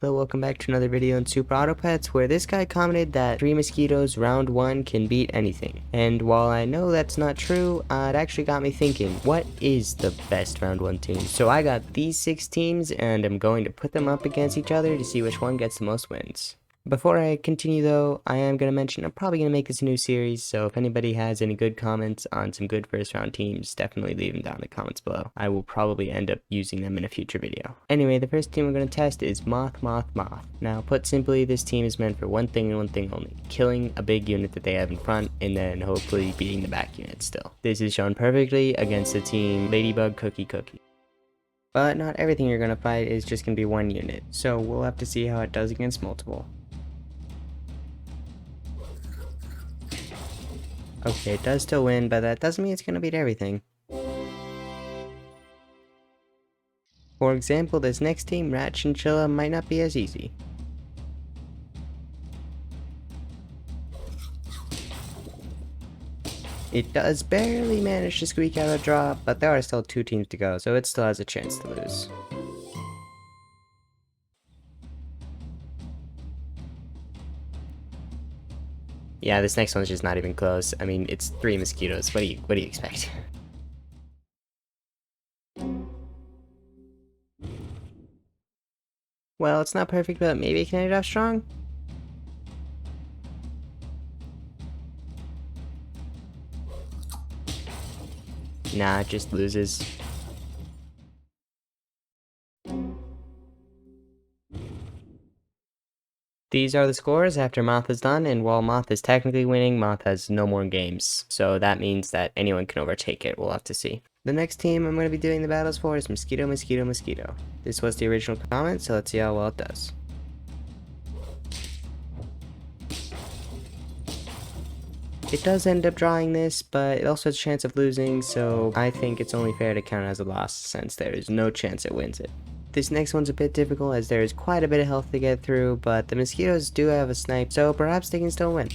Hello, welcome back to another video on Super Auto Pets, where this guy commented that 3 mosquitoes round 1 can beat anything. And while I know that's not true, it actually got me thinking, what is the best round 1 team? So I got these 6 teams, and I'm going to put them up against each other to see which one gets the most wins. Before I continue though, I am going to mention I'm probably going to make this a new series, so if anybody has any good comments on some good first round teams, definitely leave them down in the comments below. I will probably end up using them in a future video. Anyway, the first team we're going to test is Moth. Now, put simply, this team is meant for one thing and one thing only: killing a big unit that they have in front, and then hopefully beating the back unit still. This is shown perfectly against the team Ladybug Cookie. But not everything you're going to fight is just going to be one unit, so we'll have to see how it does against multiple. Okay, it does still win, but that doesn't mean it's gonna beat everything. For example, this next team, Rat Chinchilla, might not be as easy. It does barely manage to squeak out a draw, but there are still 2 teams to go, so it still has a chance to lose. Yeah, this next one's just not even close. I mean, it's 3 mosquitoes. What do you expect? Well, it's not perfect, but maybe it can end it off strong? Nah, it just loses. These are the scores after Moth is done, and while Moth is technically winning, Moth has no more games, so that means that anyone can overtake it. We'll have to see. The next team I'm going to be doing the battles for is Mosquito. This was the original comment, so let's see how well it does. It does end up drawing this, but it also has a chance of losing, so I think it's only fair to count it as a loss since there is no chance it wins it. This next one's a bit difficult as there is quite a bit of health to get through, but the mosquitoes do have a snipe, so perhaps they can still win.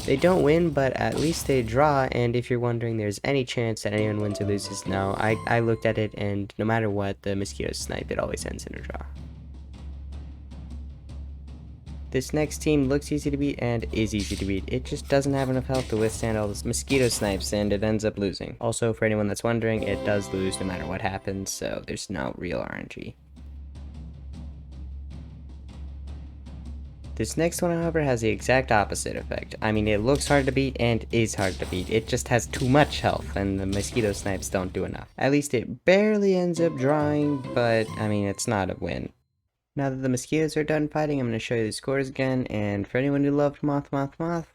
They don't win, but at least they draw, and if you're wondering there's any chance that anyone wins or loses, no, I looked at it, and no matter what, the mosquitoes snipe, it always ends in a draw. This next team looks easy to beat and is easy to beat. It just doesn't have enough health to withstand all those mosquito snipes, and it ends up losing. Also, for anyone that's wondering, it does lose no matter what happens, so there's no real RNG. This next one, however, has the exact opposite effect. I mean, it looks hard to beat and is hard to beat. It just has too much health, and the mosquito snipes don't do enough. At least it barely ends up drawing, but I mean, it's not a win. Now that the mosquitoes are done fighting, I'm going to show you the scores again, and for anyone who loved Moth,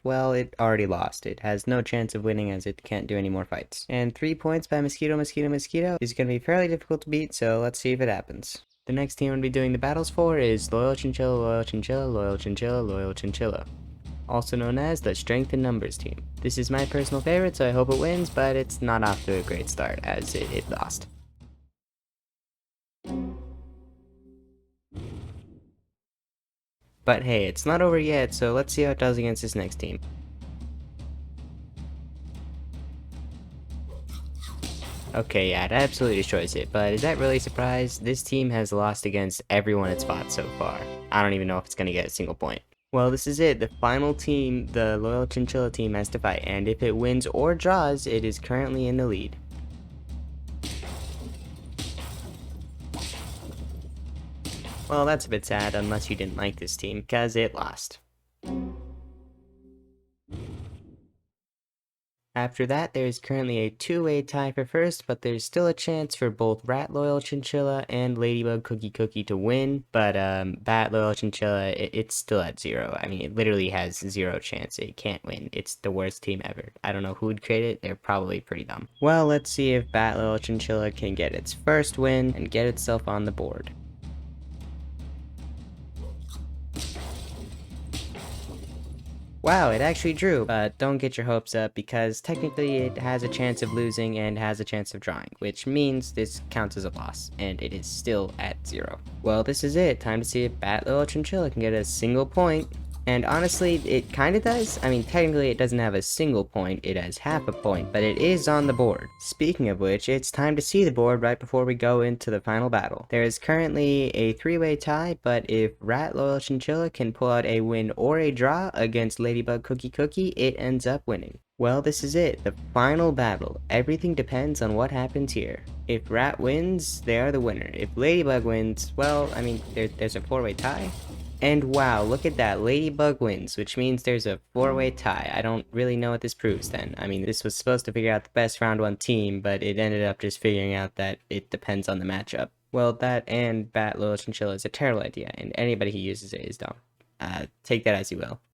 well, it already lost. It has no chance of winning as it can't do any more fights. And 3 points by Mosquito is going to be fairly difficult to beat, so let's see if it happens. The next team I'm going to be doing the battles for is Loyal Chinchilla, also known as the Strength in Numbers team. This is my personal favorite, so I hope it wins, but it's not off to a great start as it lost. But hey, it's not over yet, so let's see how it does against this next team. Okay, yeah, it absolutely destroys it, but is that really a surprise? This team has lost against everyone it's fought so far. I don't even know if it's gonna get a single point. Well, this is it. The final team, the Loyal Chinchilla team, has to fight, and if it wins or draws, it is currently in the lead. Well, that's a bit sad, unless you didn't like this team, because it lost. After that, there is currently a 2-way tie for first, but there's still a chance for both Rat Loyal Chinchilla and Ladybug Cookie to win, but Bat Loyal Chinchilla, it's still at 0. I mean, it literally has 0 chance. It can't win. It's the worst team ever. I don't know who would create it. They're probably pretty dumb. Well, let's see if Bat Loyal Chinchilla can get its first win and get itself on the board. Wow, it actually drew, but don't get your hopes up because technically it has a chance of losing and has a chance of drawing, which means this counts as a loss, and it is still at 0. Well, this is it. Time to see if Bat Little Chinchilla can get a single point, And honestly, it kinda does. I mean, technically it doesn't have a single point, it has half a point, but it is on the board. Speaking of which, it's time to see the board right before we go into the final battle. There is currently a 3-way tie, but if Rat Loyal Chinchilla can pull out a win or a draw against Ladybug Cookie Cookie, it ends up winning. Well, this is it, the final battle. Everything depends on what happens here. If Rat wins, they are the winner. If Ladybug wins, well, I mean, there's a 4-way tie. And wow, look at that, Ladybug wins, which means there's a 4-way tie. I don't really know what this proves then. I mean, this was supposed to figure out the best round 1 team, but it ended up just figuring out that it depends on the matchup. Well, that and Bat Little Chinchilla is a terrible idea, and anybody who uses it is dumb. Take that as you will.